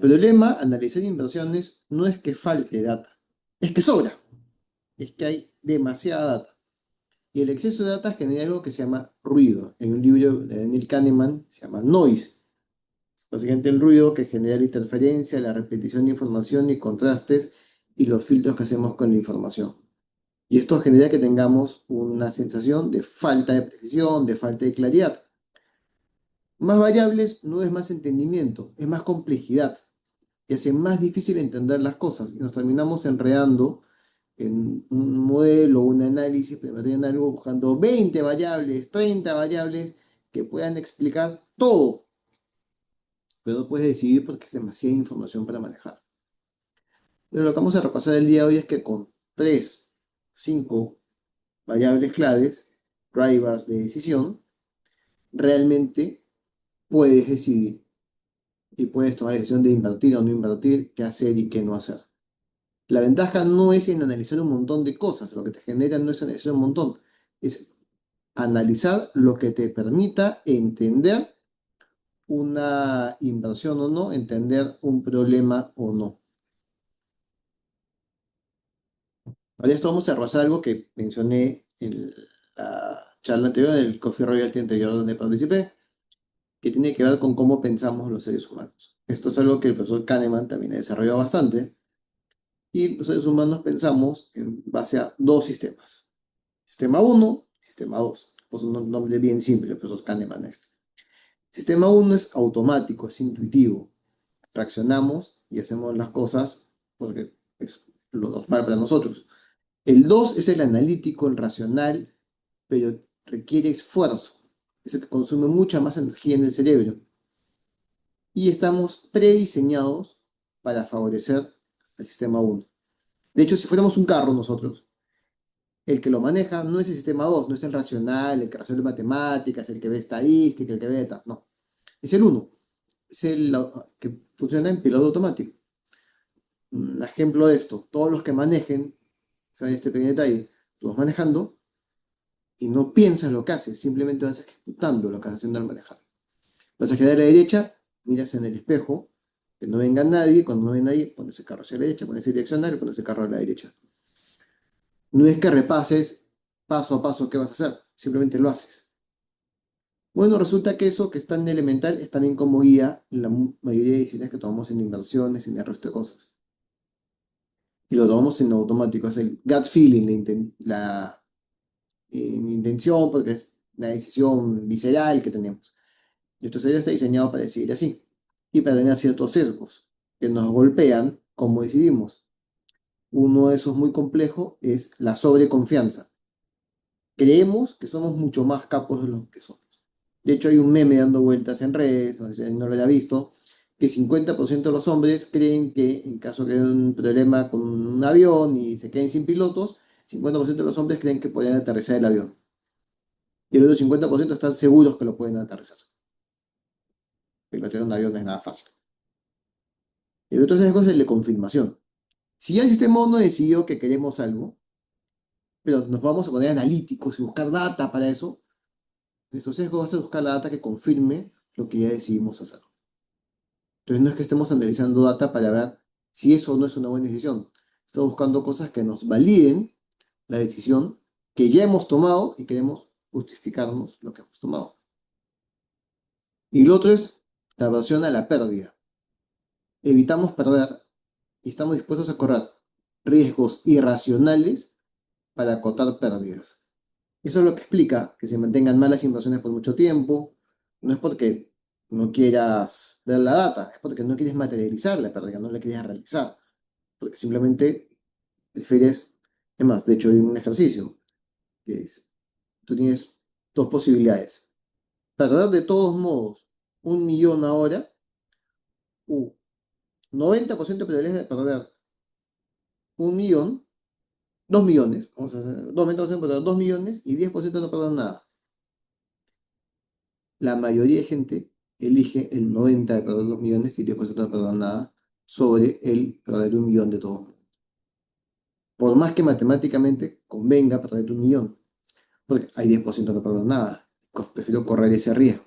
problema al analizar inversiones no es que falte data, es que sobra, es que hay demasiada data. Y el exceso de data genera algo que se llama ruido. En un libro de Daniel Kahneman se llama noise. Es básicamente el ruido que genera la interferencia, la repetición de información y contrastes y los filtros que hacemos con la información. Y esto genera que tengamos una sensación de falta de precisión, de falta de claridad. Más variables no es más entendimiento, es más complejidad y hace más difícil entender las cosas y nos terminamos enredando en un modelo, un análisis, pero en algo buscando 20 variables, 30 variables que puedan explicar todo, pero no puedes decidir porque es demasiada información para manejar. Pero lo que vamos a repasar el día de hoy es que con 3, 5 variables claves, drivers de decisión, realmente puedes decidir y puedes tomar la decisión de invertir o no invertir, qué hacer y qué no hacer. La ventaja no es en analizar un montón de cosas, lo que te genera no es analizar un montón, es analizar lo que te permita entender una inversión o no, entender un problema o no. Para esto vamos a repasar algo que mencioné en la charla anterior, del Coffee Royalty anterior donde participé, que tiene que ver con cómo pensamos los seres humanos. Esto es algo que el profesor Kahneman también ha desarrollado bastante. Y los seres humanos pensamos en base a dos sistemas. Sistema uno, sistema 2. Pues un nombre bien simple, el profesor Kahneman esto. Sistema uno es automático, es intuitivo. Reaccionamos y hacemos las cosas porque es lo normal para nosotros. El 2 es el analítico, el racional, pero requiere esfuerzo. Es el que consume mucha más energía en el cerebro. Y estamos prediseñados para favorecer el sistema uno. De hecho, si fuéramos un carro nosotros, el que lo maneja no es el sistema 2, no es el racional, el que resuelve matemáticas, el que ve estadística, el que ve tal, no. Es el uno, es el que funciona en piloto automático. Un ejemplo de esto, todos los que manejen, ¿saben este pequeño detalle? Tú vas manejando y no piensas lo que haces, simplemente vas ejecutando lo que estás haciendo al manejar. Vas a girar a la derecha, miras en el espejo, que no venga nadie, cuando no venga nadie, pones el carro hacia la derecha, pones el direccional y pones el carro a la derecha. No es que repases paso a paso qué vas a hacer, simplemente lo haces. Bueno, resulta que eso que es tan elemental es también como guía en la mayoría de decisiones que tomamos en inversiones y en el resto de cosas. Y lo tomamos en automático, es el gut feeling, la intención, porque es la decisión visceral que tenemos. Nuestro cerebro está diseñado para decidir así y para tener ciertos sesgos que nos golpean como decidimos. Uno de esos muy complejo es la sobreconfianza. Creemos que somos mucho más capos de lo que somos. De hecho, hay un meme dando vueltas en redes, no sé si alguien no lo haya visto, que 50% de los hombres creen que en caso de que haya un problema con un avión y se queden sin pilotos, 50% de los hombres creen que pueden aterrizar el avión. Y el otro 50% están seguros que lo pueden aterrizar. Pilotear un avión no es nada fácil. El otro sesgo es el de confirmación. Si ya el sistema 1 decidió que queremos algo, pero nos vamos a poner analíticos y buscar data para eso, nuestro sesgo va a ser buscar la data que confirme lo que ya decidimos hacer. Entonces no es que estemos analizando data para ver si eso o no es una buena decisión. Estamos buscando cosas que nos validen la decisión que ya hemos tomado y queremos justificarnos lo que hemos tomado. Y lo otro es la aversión a la pérdida. Evitamos perder y estamos dispuestos a correr riesgos irracionales para acotar pérdidas. Eso es lo que explica que se mantengan malas inversiones por mucho tiempo. No es porque no quieras ver la data, es porque no quieres materializar la pérdida, no la quieres realizar. Porque simplemente prefieres, es más, de hecho hay un ejercicio que es, tú tienes dos posibilidades. Perder de todos modos 1 millón ahora, u 90% de probabilidades de perder 1 millón, 2 millones, vamos a hacer 90% de perder 2 millones y 10% de no perder nada. La mayoría de gente elige el 90% de perder 2 millones y 10% de no perder nada sobre el perder 1 millón de todos modos. Por más que matemáticamente convenga perder 1 millón, porque hay 10% de no perder nada. Prefiero correr ese riesgo.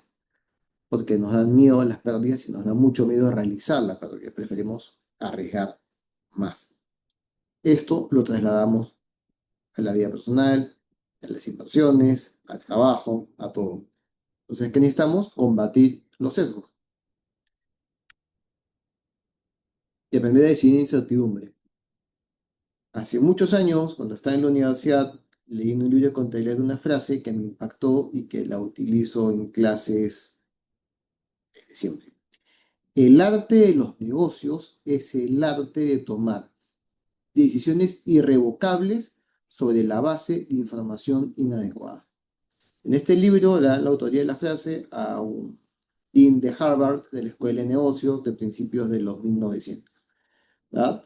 porque nos dan miedo las pérdidas y nos da mucho miedo realizar la pérdida. Preferimos arriesgar más. Esto lo trasladamos a la vida personal, a las inversiones, al trabajo, a todo. Entonces, ¿qué necesitamos? Combatir los sesgos y aprender a decidir incertidumbre. Hace muchos años, cuando estaba en la universidad, leí en un libro de contabilidad una frase que me impactó y que la utilizo en clases desde siempre. El arte de los negocios es el arte de tomar decisiones irrevocables sobre la base de información inadecuada. En este libro la autoría de la frase a un dean de Harvard de la Escuela de Negocios de principios de los 1900. ¿Verdad?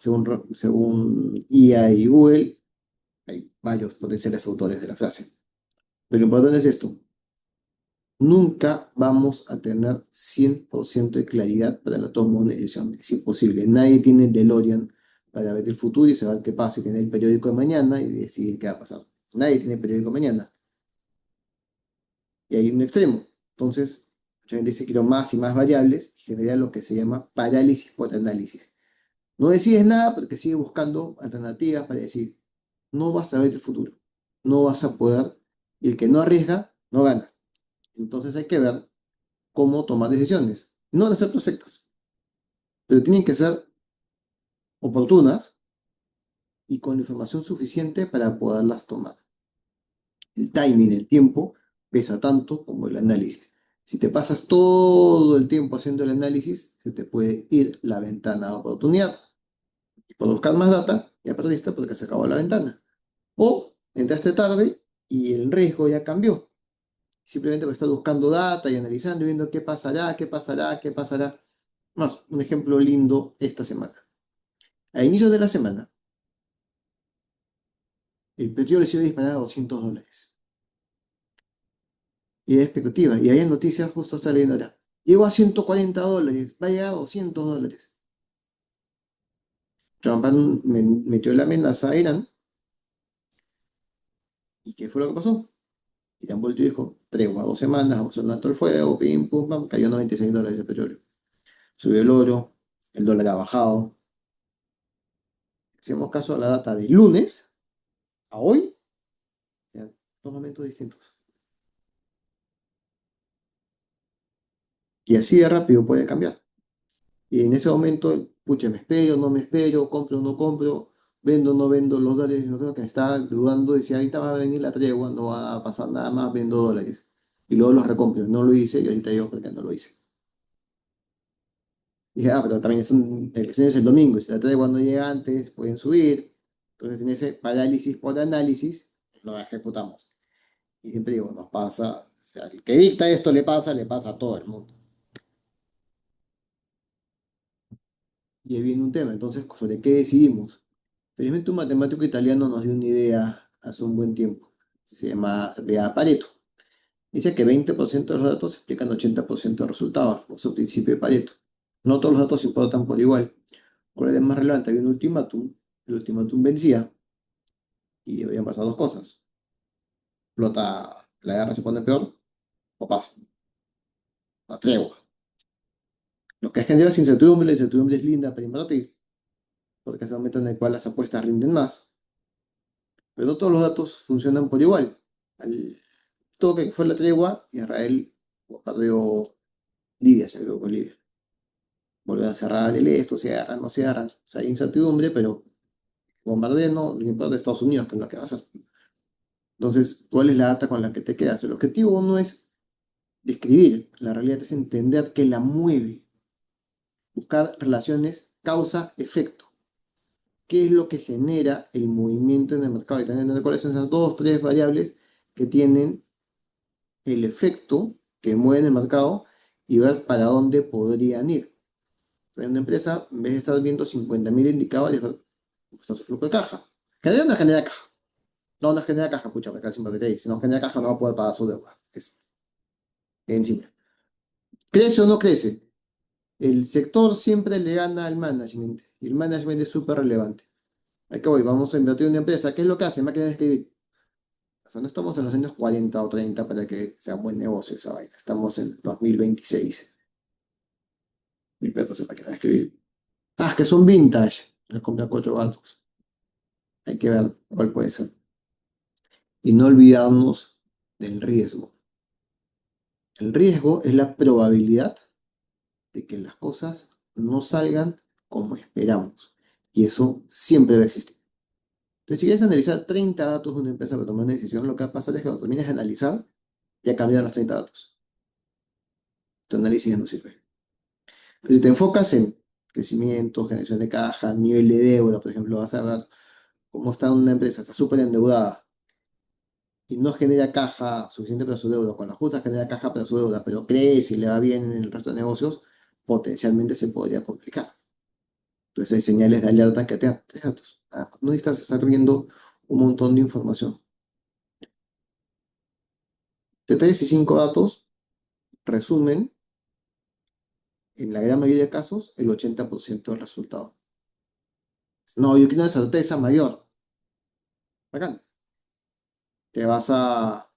Según IA y Google, hay varios potenciales autores de la frase. Pero lo importante es esto. Nunca vamos a tener 100% de claridad para la toma de una decisión. Es imposible. Nadie tiene el DeLorean para ver el futuro y saber qué pasa y tener el periódico de mañana y decidir qué va a pasar. Nadie tiene el periódico de mañana. Y hay un extremo. Entonces, mucha gente dice que quiero más y más variables y genera lo que se llama parálisis por análisis. No decides nada porque sigues buscando alternativas para decir, no vas a ver el futuro, no vas a poder, y el que no arriesga, no gana. Entonces hay que ver cómo tomar decisiones. No van a ser perfectas, pero tienen que ser oportunas y con información suficiente para poderlas tomar. El timing, el tiempo, pesa tanto como el análisis. Si te pasas todo el tiempo haciendo el análisis, se te puede ir la ventana de oportunidad. Y por buscar más data, ya perdiste porque se acabó la ventana. O entraste tarde y el riesgo ya cambió. Simplemente porque estás buscando data y analizando y viendo qué pasará, qué pasará, qué pasará. Más, un ejemplo lindo esta semana. A inicios de la semana, el petróleo se iba a disparar a $200. Y hay expectativa. Y hay noticias justo saliendo ahora. Llegó a $140, va a llegar a $200. Trump metió la amenaza a Irán. ¿Y qué fue lo que pasó? Irán volvió y dijo, tregua, 2 semanas, vamos a hacer un alto el fuego, pim, pum, pam, cayó $96 de petróleo. Subió el oro, el dólar ha bajado. Si hacemos caso a la data del lunes, a hoy, ya, dos momentos distintos. Y así de rápido puede cambiar. Y en ese momento, pucha, me espero, no me espero, compro, no compro, vendo, no vendo los dólares. No creo que estaba dudando, decía, ahorita va a venir la tregua, no va a pasar nada más, vendo dólares. Y luego los recompro. No lo hice y ahorita digo porque no lo hice. Y dije, pero también la elección es el domingo, y si la tregua no llega antes, pueden subir. Entonces, en ese parálisis por análisis, lo ejecutamos. Y siempre digo, nos pasa, o sea, el que dicta esto le pasa a todo el mundo. Y ahí viene un tema, entonces, ¿sobre qué decidimos? Felizmente un matemático italiano nos dio una idea hace un buen tiempo. Se llama Pareto. Dice que 20% de los datos explican 80% de los resultados, famoso principio de Pareto. No todos los datos importan por igual. ¿Cuál es más relevante? Había un ultimátum, el ultimátum vencía y habían pasado dos cosas. Explota, la guerra se pone peor o pasa. La tregua. Lo que genera es incertidumbre, la incertidumbre es linda para invertir, porque es el momento en el cual las apuestas rinden más. Pero no todos los datos funcionan por igual. Al toque que fue la tregua, Israel bombardeó Libia, se agregó con Libia. Volvió a cerrar el esto, se agarran, no se agarran. O sea, hay incertidumbre, pero bombardeo no, lo que importa es Estados Unidos, que es lo que va a hacer. Entonces, ¿cuál es la data con la que te quedas? El objetivo no es describir, la realidad es entender qué la mueve, buscar relaciones causa-efecto. ¿Qué es lo que genera el movimiento en el mercado? Y también entender cuáles son esas dos, tres variables que tienen el efecto que mueve el mercado y ver para dónde podrían ir. En una empresa, en vez de estar viendo 50.000 indicadores, ver cómo está su flujo de caja. ¿Genera o no genera caja? No, no genera caja, pucha, me casi siempre te si no genera caja no va a poder pagar su deuda. Es bien simple. ¿Crece o no crece? El sector siempre le gana al management y el management es súper relevante. Aquí voy, vamos a invertir en una empresa. ¿Qué es lo que hace? Máquina de escribir. O sea, no estamos en los años 40 o 30 para que sea buen negocio esa vaina. Estamos en 2026. Mi perro se va a quedar a escribir. Ah, es que son vintage. Les compré 4 gatos. Hay que ver cuál puede ser. Y no olvidarnos del riesgo. El riesgo es la probabilidad de que las cosas no salgan como esperamos. Y eso siempre va a existir. Entonces, si quieres analizar 30 datos de una empresa para tomar una decisión, lo que va a pasar es que cuando termines de analizar, ya cambiaron los 30 datos. Tu análisis ya no sirve. Pero si te enfocas en crecimiento, generación de caja, nivel de deuda, por ejemplo, vas a ver cómo está una empresa, está súper endeudada y no genera caja suficiente para su deuda, con la justa genera caja para su deuda, pero crece y le va bien en el resto de negocios, potencialmente se podría complicar. Entonces hay señales de alerta que te dan 3 datos. Nada más. No necesitas estar viendo un montón de información. De 3 y 5 datos resumen, en la gran mayoría de casos, el 80% del resultado. No, yo quiero una certeza mayor. Bacán. Te vas a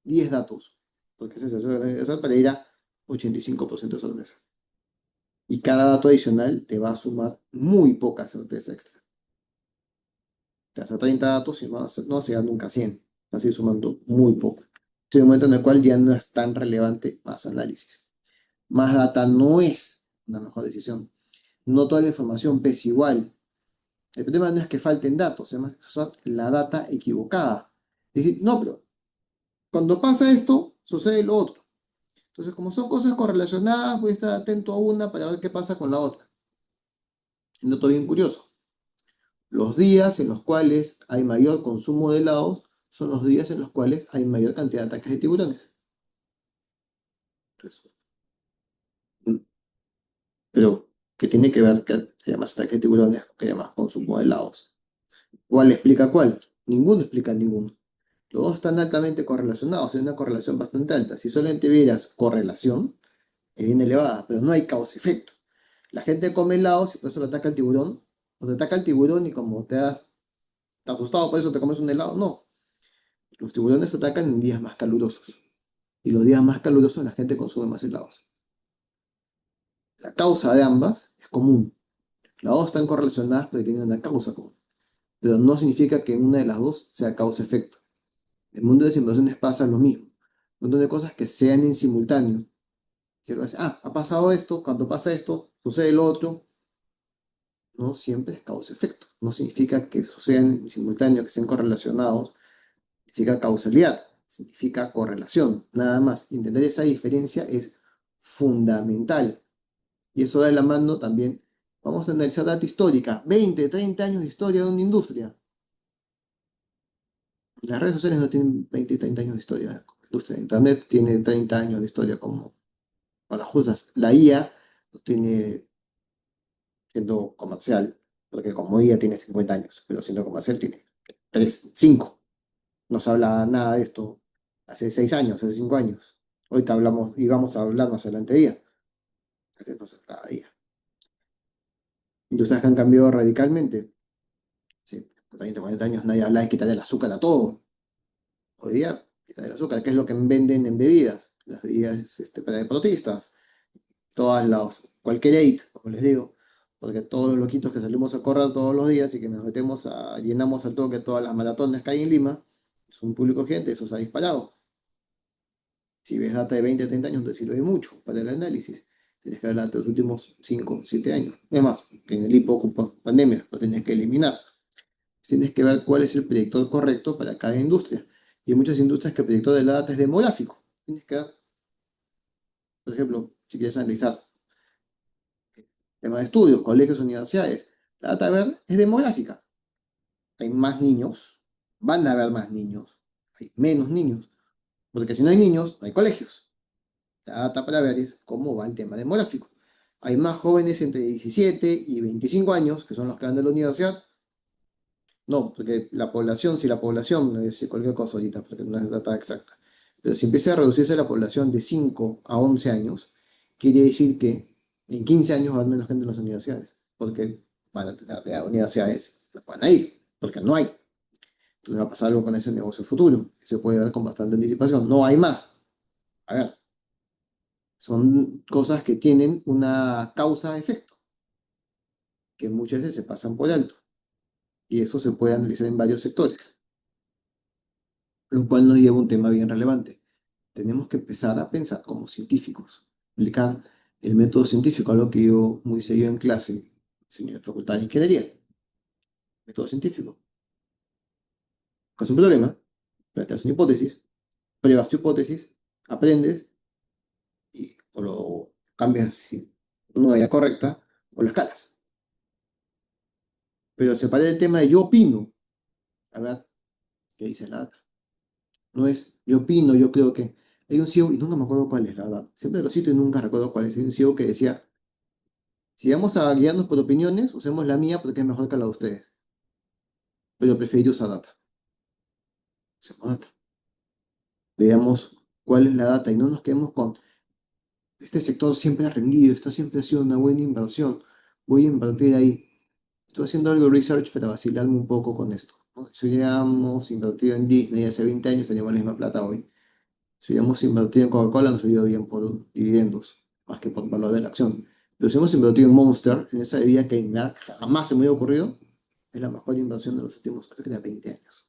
10 datos, porque es para ir a 85% de certeza. Y cada dato adicional te va a sumar muy poca certeza extra. Te vas a 30 datos y no vas a llegar nunca a 100. Vas a ir sumando muy poco. Es un momento en el cual ya no es tan relevante más análisis. Más data no es una mejor decisión. No toda la información pesa igual. El problema no es que falten datos, además es usar la data equivocada. Es decir, no, pero cuando pasa esto, sucede lo otro. Entonces, como son cosas correlacionadas, voy a estar atento a una para ver qué pasa con la otra. Un dato bien curioso. Los días en los cuales hay mayor consumo de helados son los días en los cuales hay mayor cantidad de ataques de tiburones. Entonces, mm, pero, ¿qué tiene que ver que haya más ataques de tiburones que haya más consumo de helados? ¿Cuál explica cuál? Ninguno explica ninguno. Los dos están altamente correlacionados, hay una correlación bastante alta. Si solamente vieras correlación, es bien elevada, pero no hay causa-efecto. La gente come helados y por eso le ataca el tiburón, o te ataca el tiburón y como te has asustado por eso te comes un helado. No, los tiburones atacan en días más calurosos y los días más calurosos la gente consume más helados. La causa de ambas es común. Las dos están correlacionadas porque tienen una causa común, pero no significa que una de las dos sea causa-efecto. En el mundo de simulaciones pasa lo mismo. Un montón de cosas que sean en simultáneo. Quiero decir, ha pasado esto, cuando pasa esto, sucede lo otro. No siempre es causa-efecto. No significa que sucedan en simultáneo, que estén correlacionados. Significa causalidad, significa correlación. Nada más. Entender esa diferencia es fundamental. Y eso da de la mano también. Vamos a analizar data histórica. 20, 30 años de historia de una industria. Las redes sociales no tienen 20, 30 años de historia. La industria de Internet tiene 30 años de historia como con las justas. La IA no tiene siendo comercial, porque como IA tiene 50 años, pero siendo comercial tiene 3, 5. No se habla nada de esto hace 6 años, hace 5 años. Ahorita hablamos y vamos a hablar más adelante de IA. Hace no se hablaba de IA. Industrias que han cambiado radicalmente. Sí, por 30, 40 años nadie habla de quitarle el azúcar a todo. Hoy día, quitarle el azúcar, que es lo que venden en bebidas. Las bebidas para deportistas, cualquier aid, como les digo, porque todos los loquitos que salimos a correr todos los días y que nos metemos llenamos al toque todas las maratones que hay en Lima, es un público gente, eso se ha disparado. Si ves data de 20 a 30 años, te sirve mucho para el análisis. Tienes que hablar de los últimos 5 7 años. Es más, que en el hipo pandemia lo tienes que eliminar. Tienes que ver cuál es el predictor correcto para cada industria. Y hay muchas industrias que el predictor de la data es demográfico. Tienes que ver, por ejemplo, si quieres analizar temas de estudios, colegios, universidades, la data a ver es demográfica. Hay más niños, van a haber más niños, hay menos niños, porque si no hay niños, no hay colegios. La data para ver es cómo va el tema demográfico. Hay más jóvenes entre 17 y 25 años, que son los que van de la universidad. No, porque la población, si la población, no voy a decir cualquier cosa ahorita, porque no es data exacta, pero si empieza a reducirse la población de 5 a 11 años, quiere decir que en 15 años va a haber menos gente en las universidades, porque van a tener universidades, no van a ir, porque no hay. Entonces va a pasar algo con ese negocio futuro, que se puede ver con bastante anticipación. No hay más. A ver, son cosas que tienen una causa-efecto, que muchas veces se pasan por alto. Y eso se puede analizar en varios sectores, lo cual nos lleva a un tema bien relevante. Tenemos que empezar a pensar como científicos, aplicar el método científico, algo que yo muy seguido en clase, enseño en la Facultad de Ingeniería. Método científico. Buscas un problema, planteas una hipótesis, pruebas tu hipótesis, aprendes y o lo cambias si no es correcta o la escalas. Pero separar el tema de yo opino, a ver, ¿qué dice la data? No es yo opino, yo creo que. Hay un CEO, y nunca me acuerdo cuál es, la verdad. Siempre lo cito y nunca recuerdo cuál es. Hay un CEO que decía, si vamos a guiarnos por opiniones, usemos la mía porque es mejor que la de ustedes. Pero prefiero usar data. Usemos data. Veamos cuál es la data y no nos quedemos con este sector siempre ha rendido, esto siempre ha sido una buena inversión, voy a invertir ahí. Estoy haciendo algo de research para vacilarme un poco con esto, ¿no? Si hubiéramos invertido en Disney hace 20 años, teníamos la misma plata hoy. Si hubiéramos invertido en Coca-Cola, nos hubiera ido bien por dividendos, más que por valor de la acción. Pero si hemos invertido en Monster, en esa bebida que jamás se me hubiera ocurrido, es la mejor inversión de los últimos, creo que de 20 años.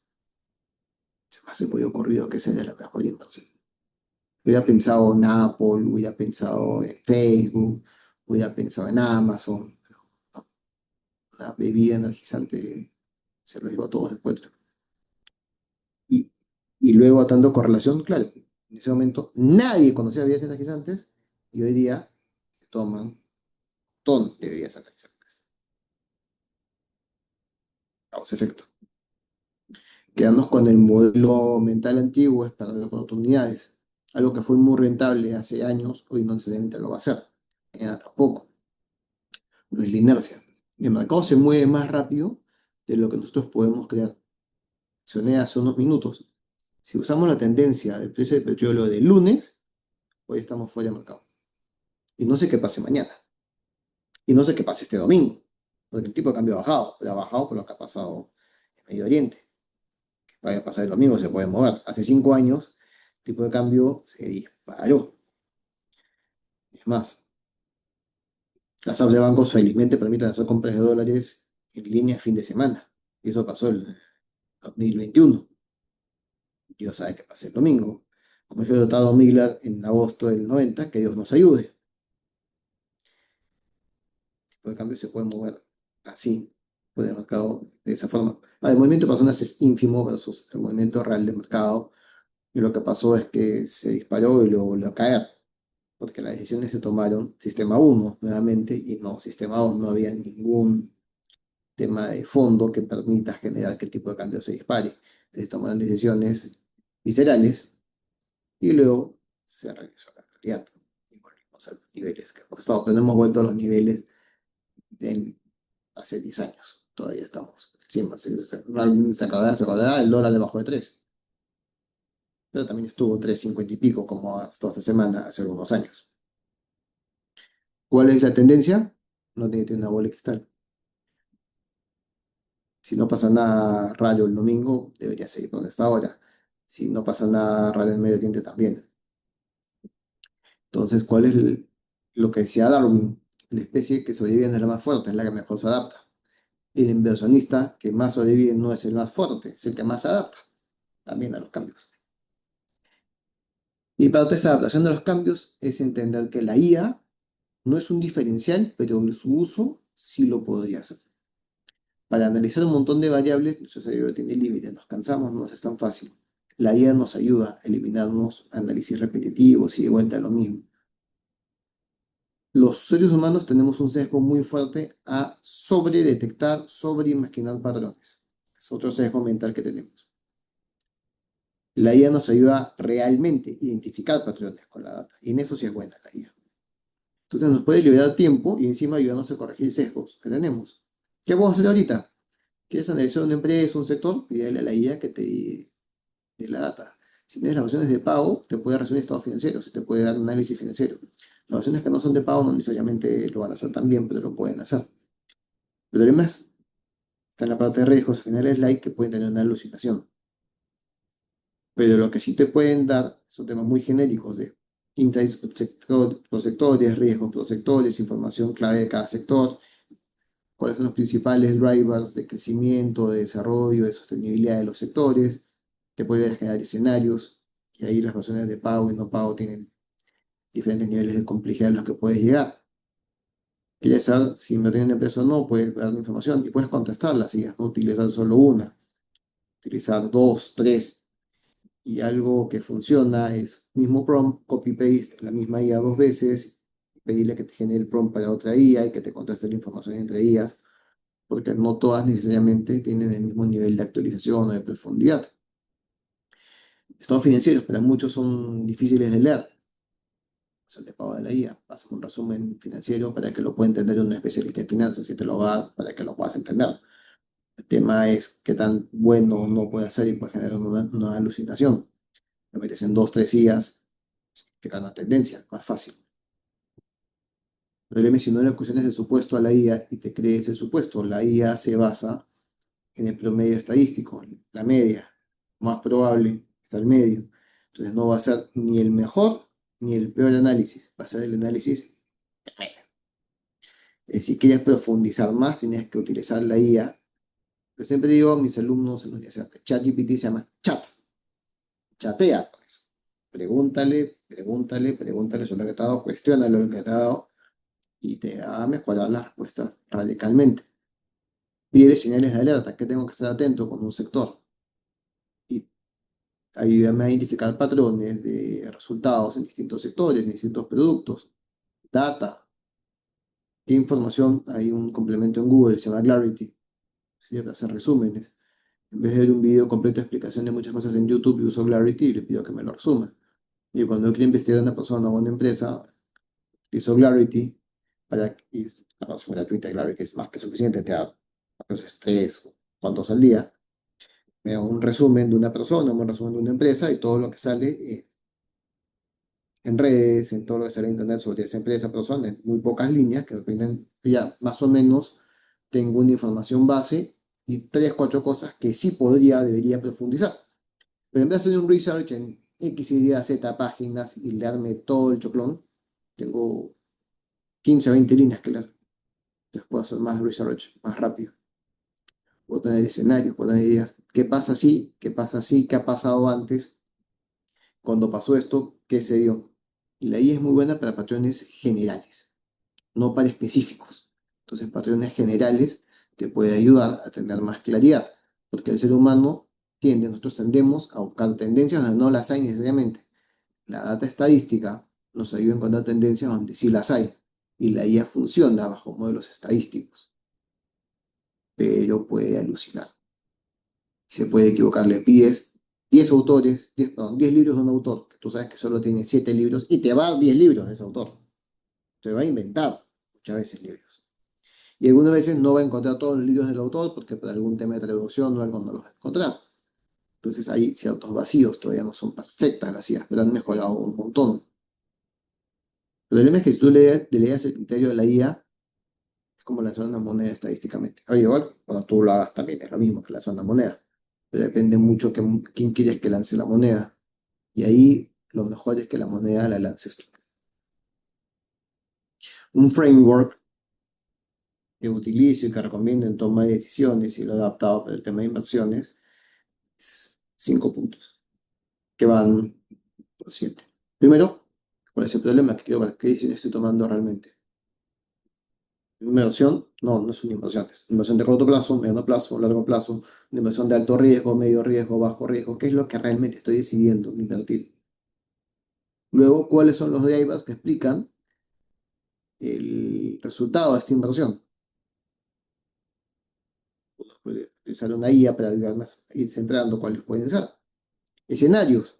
Jamás se me hubiera ocurrido que sea la mejor inversión. Hubiera pensado en Apple, hubiera pensado en Facebook, hubiera pensado en Amazon. ¿No? Una bebida energizante se lo llevó a todos después. Y, y luego atando correlación, claro, en ese momento nadie conocía bebidas energizantes y hoy día se toman un montón de bebidas energizantes. Causa efecto. Quedarnos con el modelo mental antiguo es perder oportunidades. Algo que fue muy rentable hace años, hoy no necesariamente lo va a hacer. Mañana tampoco. No es la inercia. El mercado se mueve más rápido de lo que nosotros podemos crear. Mencioné hace unos minutos. Si usamos la tendencia del precio del petróleo del lunes, hoy estamos fuera de mercado. Y no sé qué pase mañana. Y no sé qué pase este domingo. Porque el tipo de cambio ha bajado. Pero ha bajado por lo que ha pasado en Medio Oriente. Que vaya a pasar el domingo se puede mover. Hace 5 años, el tipo de cambio se disparó. Es más, las apps de bancos felizmente permiten hacer compras de dólares en línea fin de semana. Y eso pasó el 2021. Dios sabe qué pasa el domingo. Como dijo el dotado Miller en agosto del 90, que Dios nos ayude. El tipo de cambio se puede mover así, puede el mercado de esa forma. El movimiento de personas es ínfimo versus el movimiento real del mercado. Y lo que pasó es que se disparó y luego volvió a caer, porque las decisiones se tomaron sistema uno nuevamente y no sistema 2. No había ningún tema de fondo que permita generar que el tipo de cambio se dispare. Entonces tomaron decisiones viscerales y luego se regresó a la realidad y volvimos a los niveles que hemos estado, pero no hemos vuelto a los niveles de hace 10 años. Todavía estamos encima. Se acordará el dólar debajo de 3, pero también estuvo 3,50 y pico como hasta esta semana, hace algunos años. ¿Cuál es la tendencia? No tiene que tener una bola de cristal. Si no pasa nada raro el domingo, debería seguir por donde está ahora. Si no pasa nada raro en Medio Oriente también. Entonces, ¿cuál es lo que decía Darwin? La especie que sobrevive no es la más fuerte, es la que mejor se adapta. El inversionista que más sobrevive no es el más fuerte, es el que más se adapta también a los cambios. Y parte de esa adaptación de los cambios es entender que la IA no es un diferencial, pero su uso sí lo podría ser. Para analizar un montón de variables, nuestro cerebro tiene límites, nos cansamos, no es tan fácil. La IA nos ayuda a eliminarnos análisis repetitivos y de vuelta a lo mismo. Los seres humanos tenemos un sesgo muy fuerte a sobredetectar, sobreimaginar patrones. Es otro sesgo mental que tenemos. La IA nos ayuda a realmente identificar patrones con la data. Y en eso sí es buena la IA. Entonces nos puede liberar tiempo y encima ayudarnos a corregir sesgos que tenemos. ¿Qué vamos a hacer ahorita? ¿Quieres analizar una empresa, un sector? Pídele a la IA que te dé la data. Si tienes las opciones de pago, te puede resumir estados financieros, te puede dar un análisis financiero. Las opciones que no son de pago no necesariamente lo van a hacer tan bien, pero lo pueden hacer. El problema es está en la parte de riesgos, al final es like que pueden tener una alucinación. Pero lo que sí te pueden dar son temas muy genéricos de insights por sectores, riesgos por sectores, información clave de cada sector, cuáles son los principales drivers de crecimiento, de desarrollo, de sostenibilidad de los sectores. Te puede generar escenarios y ahí las razones de pago y no pago tienen diferentes niveles de complejidad a los que puedes llegar. Quieres saber si invertir en una empresa o no, puedes ver la información y puedes contrastarla, si no utilizar solo una, utilizar dos, tres. Y algo que funciona es mismo prompt, copy-paste, la misma IA dos veces, pedirle que te genere el prompt para otra IA y que te contraste la información entre IAs, porque no todas necesariamente tienen el mismo nivel de actualización o de profundidad. Estados financieros, pero muchos son difíciles de leer. Eso te pago de la IA. Pasa un resumen financiero para que lo pueda entender un especialista en finanzas y te lo va a dar para que lo puedas entender. El tema es qué tan bueno no puede hacer y puede generar una alucinación. Lo metes en dos, tres días, te gana tendencia, más fácil. Pero si no le cuestiones el supuesto a la IA y te crees el supuesto, la IA se basa en el promedio estadístico, la media. Más probable está el medio. Entonces no va a ser ni el mejor ni el peor análisis, va a ser el análisis medio. Si quieres profundizar más, tienes que utilizar la IA. Yo siempre digo a mis alumnos en la universidad, ChatGPT se llama chat, chatea con eso. Pregúntale, pregúntale, pregúntale sobre lo que te ha dado, cuestiónalo lo que te ha dado y te va a mejorar las respuestas radicalmente. Pide señales de alerta, que tengo que estar atento con un sector. Y ayúdame a identificar patrones de resultados en distintos sectores, en distintos productos. Data. ¿Qué información? Hay un complemento en Google, se llama Clarity. Sirve para hacer resúmenes. En vez de ver un video completo de explicación de muchas cosas en YouTube, yo uso Clarity y le pido que me lo resuma. Y cuando yo quiero investigar a una persona o a una empresa, utilizo Clarity y la versión gratuita de Clarity es más que suficiente, te da pues, tres o cuantos al día. Me da un resumen de una persona, un resumen de una empresa y todo lo que sale en redes, en todo lo que sale en internet sobre esa empresa, persona, en muy pocas líneas que me permiten, ya más o menos tengo una información base y tres, cuatro cosas que sí debería profundizar. Pero en vez de hacer un research en X, Y, Z páginas y leerme todo el choclón, tengo 15 o 20 líneas que leer. Entonces puedo hacer más research más rápido. Puedo tener escenarios, puedo tener ideas. ¿Qué pasa así? ¿Qué pasa así? ¿Qué ha pasado antes? Cuando pasó esto, ¿qué se dio? Y la IA es muy buena para patrones generales, no para específicos. Entonces, patrones generales te puede ayudar a tener más claridad, porque el ser humano nosotros tendemos a buscar tendencias donde no las hay necesariamente. La data estadística nos ayuda a encontrar tendencias donde sí las hay, y la IA funciona bajo modelos estadísticos, pero puede alucinar. Se puede equivocar, le pides 10 autores, 10, perdón, 10 libros de un autor, que tú sabes que solo tiene 7 libros, y te va a dar 10 libros de ese autor. Se va a inventar muchas veces libros. Y algunas veces no va a encontrar todos los libros del autor porque por algún tema de traducción o algo no los va a encontrar. Entonces hay ciertos vacíos, todavía no son perfectas las IAs, pero han mejorado un montón. El problema es que si tú le leas el criterio de la IA, es como lanzar una moneda estadísticamente. Oye, igual, cuando tú lo hagas también es lo mismo que lanzar una moneda. Pero depende mucho quién quieres que lance la moneda. Y ahí lo mejor es que la moneda la lances tú. Un framework que utilizo y que recomiendo en toma de decisiones y lo he adaptado para el tema de inversiones es 5 puntos que van por 7. Primero, ¿cuál es el problema? ¿Qué decisión estoy tomando realmente? ¿Una inversión? No, no es una inversión. Es una inversión de corto plazo, mediano plazo, largo plazo, una inversión de alto riesgo, medio riesgo, bajo riesgo. ¿Qué es lo que realmente estoy decidiendo invertir? Luego, ¿cuáles son los drivers que explican el resultado de esta inversión? Puede utilizar una IA para ayudarme a ir centrando cuáles pueden ser. Escenarios.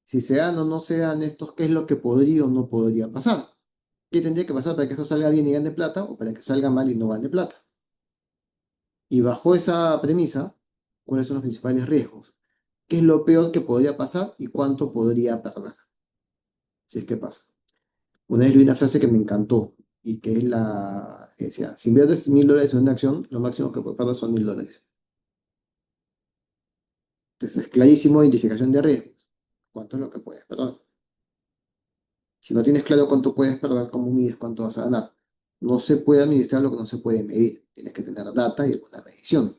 Si se dan o no se dan estos, ¿qué es lo que podría o no podría pasar? ¿Qué tendría que pasar para que esto salga bien y gane plata o para que salga mal y no gane plata? Y bajo esa premisa, ¿cuáles son los principales riesgos? ¿Qué es lo peor que podría pasar y cuánto podría perder? Si es que pasa. Una vez leí una frase que me encantó. y que es que decía, si inviertes $1.000 en una acción, lo máximo que puedes perder son $1.000. Entonces es clarísimo identificación de riesgos. ¿Cuánto es lo que puedes perder? Si no tienes claro cuánto puedes perder, ¿cómo mides cuánto vas a ganar? No se puede administrar lo que no se puede medir. Tienes que tener data y alguna medición.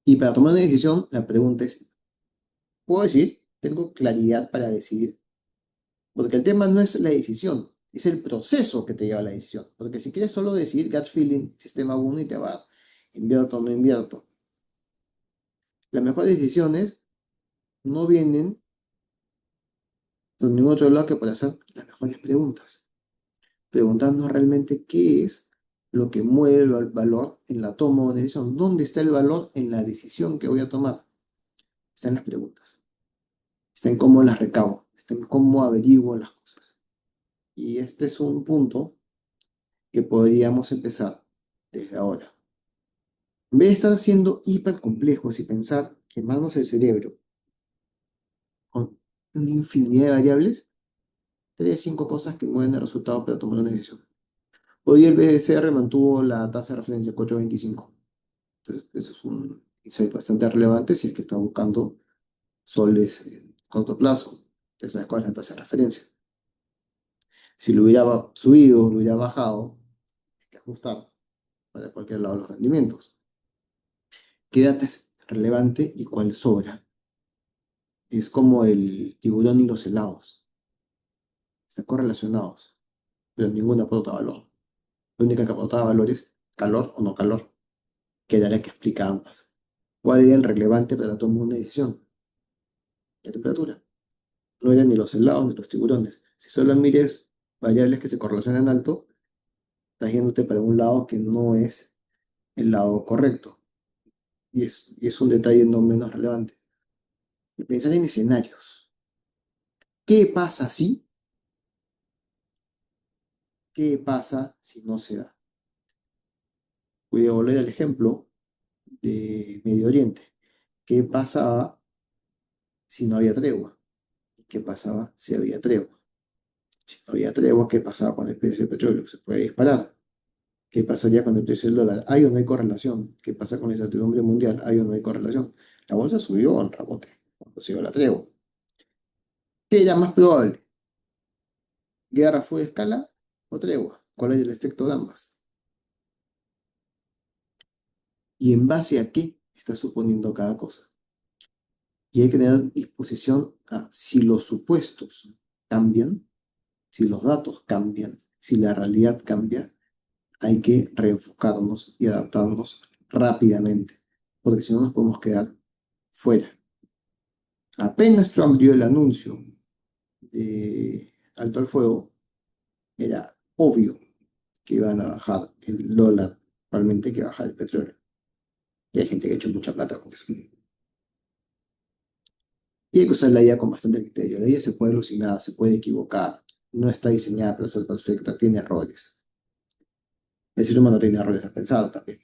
Y para tomar una decisión, la pregunta es, ¿puedo decir? ¿Tengo claridad para decidir? Porque el tema no es la decisión, es el proceso que te lleva a la decisión. Porque si quieres solo decidir gut feeling, sistema uno y te va, invierto o no invierto. Las mejores decisiones no vienen de ningún otro lado que por hacer las mejores preguntas. Preguntarnos realmente qué es lo que mueve el valor en la toma de una decisión. ¿Dónde está el valor en la decisión que voy a tomar? Está en las preguntas. Está en cómo las recabo. Está en cómo averiguo las cosas. Y este es un punto que podríamos empezar desde ahora. En vez de estar siendo hiper complejos y pensar, quemarnos el cerebro con una infinidad de variables, tres, cinco cosas que mueven el resultado para tomar una decisión. Hoy el BCR mantuvo la tasa de referencia 4.25. Entonces, eso es un insight bastante relevante si es que está buscando soles en corto plazo. Entonces, ¿sabes cuál es la tasa de referencia? Si lo hubiera subido, lo hubiera bajado, hay que ajustar para cualquier lado de los rendimientos. ¿Qué data es relevante y cuál sobra? Es como el tiburón y los helados. Están correlacionados, pero ninguna aporta valor. La única que aportaba valor es calor o no calor, que era la que explica ambas. ¿Cuál era el relevante para tomar una decisión? La temperatura. No eran ni los helados ni los tiburones. Si solo mires variables que se correlacionan alto, estás yéndote para un lado que no es el lado correcto. Y es un detalle no menos relevante. Y pensar en escenarios. ¿Qué pasa si? ¿Qué pasa si no se da? Voy a volver al ejemplo de Medio Oriente. ¿Qué pasaba si no había tregua? ¿Qué pasaba si había tregua? Si no había tregua, ¿qué pasaba con el precio del petróleo? Se puede disparar. ¿Qué pasaría con el precio del dólar? ¿Hay o no hay correlación? ¿Qué pasa con la incertidumbre mundial? ¿Hay o no hay correlación? La bolsa subió en rebote cuando se dio la tregua. ¿Qué era más probable? ¿Guerra full escala o tregua? ¿Cuál es el efecto de ambas? ¿Y en base a qué está suponiendo cada cosa? Y hay que tener disposición a si los supuestos cambian, si los datos cambian, si la realidad cambia, hay que reenfocarnos y adaptarnos rápidamente, porque si no nos podemos quedar fuera. Apenas Trump dio el anuncio de alto al fuego, era obvio que iban a bajar el dólar, realmente que bajar el petróleo. Y hay gente que ha hecho mucha plata con eso. Y hay que usar la IA con bastante criterio. La IA se puede alucinar, se puede equivocar, no está diseñada para ser perfecta, tiene errores. El ser humano tiene errores a pensar también.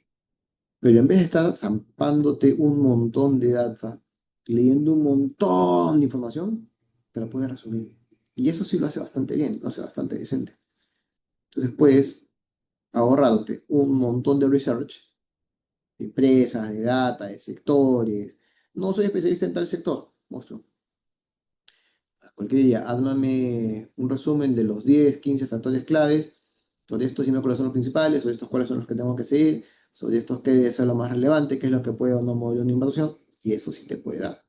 Pero en vez de estar zampándote un montón de data, leyendo un montón de información, te lo puedes resumir. Y eso sí lo hace bastante bien, lo hace bastante decente. Entonces puedes ahorrarte un montón de research, de empresas, de data, de sectores. No soy especialista en tal sector, monstruo. Cualquier día, ármame un resumen de los 10, 15 factores claves. Sobre estos dime cuáles son los principales, sobre estos cuáles son los que tengo que seguir, sobre estos qué es lo más relevante, qué es lo que puede o no mover una inversión, y eso sí te puede dar.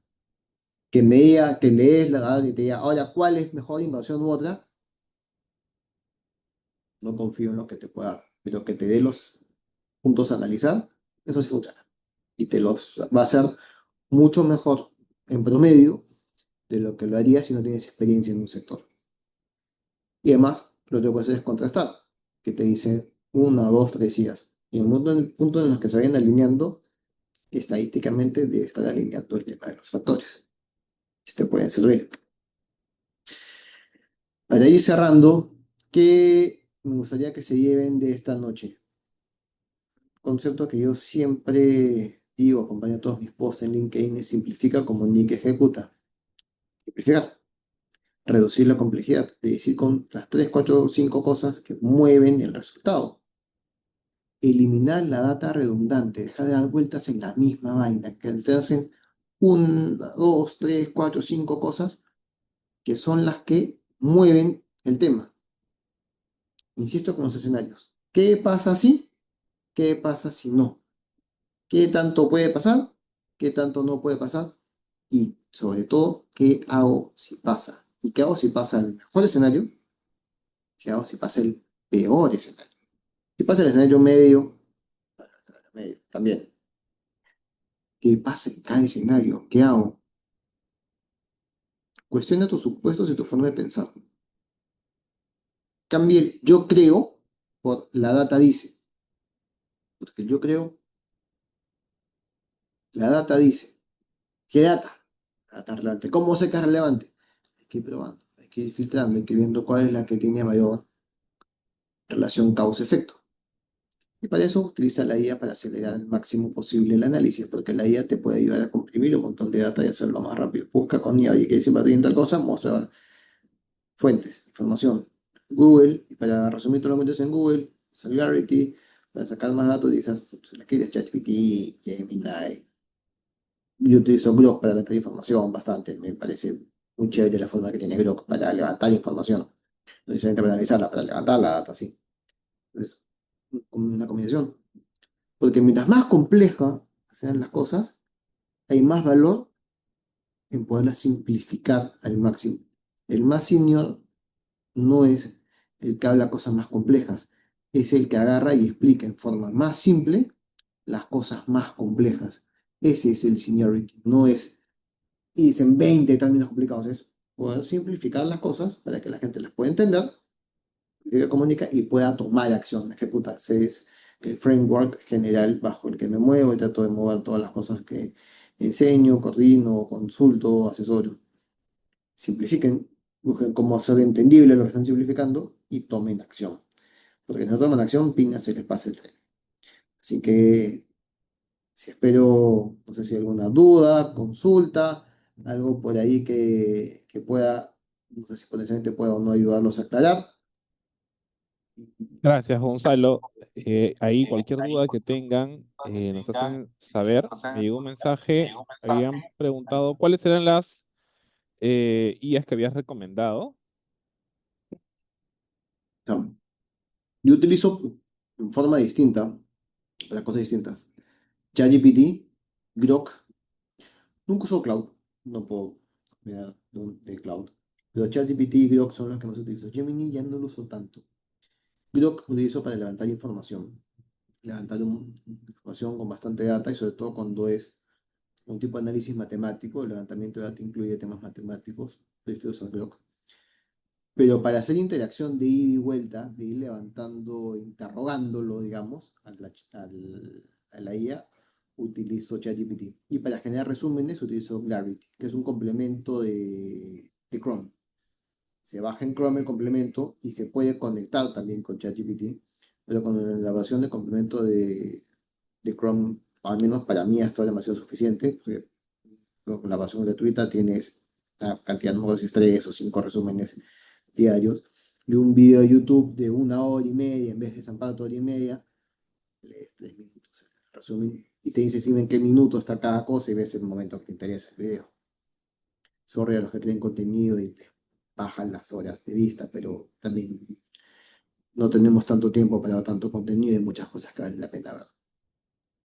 Que me diga, que lees la data y te diga, ahora, ¿cuál es mejor inversión u otra? No confío en lo que te pueda dar, pero que te dé los puntos a analizar, eso sí funciona. Y te los va a hacer mucho mejor en promedio de lo que lo haría si no tienes experiencia en un sector. Y además, lo que puedes hacer es contrastar, que te dice una, dos, tres ideas. Y en un punto en los que se vayan alineando, estadísticamente debe estar alineando el tema de los factores. Te pueden servir. Para ir cerrando, ¿qué me gustaría que se lleven de esta noche? Concepto que yo siempre digo, acompaño a todos mis posts en LinkedIn, es simplifica como Nick ejecuta. Simplificar. reducir la complejidad, de decir con las 3, 4, 5 cosas que mueven el resultado. Eliminar la data redundante, dejar de dar vueltas en la misma vaina, que te hacen 1, 2, 3, 4, 5 cosas que son las que mueven el tema. Insisto con los escenarios. ¿Qué pasa si? ¿Qué pasa si no? ¿Qué tanto puede pasar? ¿Qué tanto no puede pasar? Y sobre todo, ¿qué hago si pasa? ¿Y qué hago si pasa el mejor escenario? ¿Qué hago si pasa el peor escenario? Si pasa el escenario medio, bueno, el escenario medio también. ¿Qué pasa en cada escenario? ¿Qué hago? Cuestiona tus supuestos y tu forma de pensar. Cambie el yo creo por la data dice. Porque el yo creo, la data dice. ¿Qué data? La data relevante. ¿Cómo sé que es relevante? Hay que ir probando, hay que ir filtrando, hay que ir viendo cuál es la que tiene mayor relación causa-efecto. Y para eso utiliza la IA para acelerar al máximo posible el análisis, porque la IA te puede ayudar a comprimir un montón de data y hacerlo más rápido. Busca con IA, oye, que dice para tal cosa, muestra fuentes, información. Google, y para resumir todos los momentos en Google, Singularity, para sacar más datos, dices, pues, la que es ChatGPT, Gemini. Yo utilizo Grok para levantar información bastante, me parece muy chévere la forma que tiene Grok para levantar información, no necesariamente para analizarla, para levantar la data, sí. Es una combinación. Porque mientras más complejas sean las cosas, hay más valor en poderlas simplificar al máximo. El más senior no es el que habla cosas más complejas, es el que agarra y explica en forma más simple las cosas más complejas. Ese es el seniority, no es, y dicen 20 términos complicados, es poder simplificar las cosas para que la gente las pueda entender, que comunica y pueda tomar acción, ejecutar. Ese es el framework general bajo el que me muevo y trato de mover todas las cosas que enseño, coordino, consulto, asesoro. Simplifiquen, busquen cómo hacer entendible lo que están simplificando y tomen acción. Porque si no toman acción, pinga, se les pasa el tren. Así que si espero, no sé si hay alguna duda, consulta, algo por ahí que pueda, no sé si potencialmente pueda o no ayudarlos a aclarar. Gracias, Gonzalo. Ahí cualquier duda que tengan, nos hacen saber. Me llegó un mensaje, habían preguntado cuáles eran las IAs que habías recomendado. No. Yo utilizo en forma distinta, para cosas distintas. ChatGPT, Grok, nunca uso Cloud, no puedo mirar de Cloud. Pero ChatGPT y Grok son los que más utilizo. Gemini ya no lo uso tanto. Grok lo utilizo para levantar información. Levantar información con bastante data y sobre todo cuando es un tipo de análisis matemático, el levantamiento de data incluye temas matemáticos, prefiero usar Grok. Pero para hacer interacción de ida y vuelta, de ir levantando, interrogándolo, digamos, a la IA, utilizo ChatGPT. Y para generar resúmenes utilizo Clarity, que es un complemento de Chrome. Se baja en Chrome el complemento y se puede conectar también con ChatGPT, pero con la versión de complemento de Chrome, al menos para mí, esto es demasiado suficiente, porque con la versión gratuita tienes una cantidad, no me acuerdo si es 3 o 5 resúmenes diarios, y un video de YouTube de 1 hora y media, en vez de zampar toda hora y media, lees 3 minutos, resumen, y te dice si en qué minuto está cada cosa y ves el momento que te interesa el video. Sorry a los que creen contenido y les bajan las horas de vista, pero también no tenemos tanto tiempo para ver tanto contenido y muchas cosas que valen la pena ver.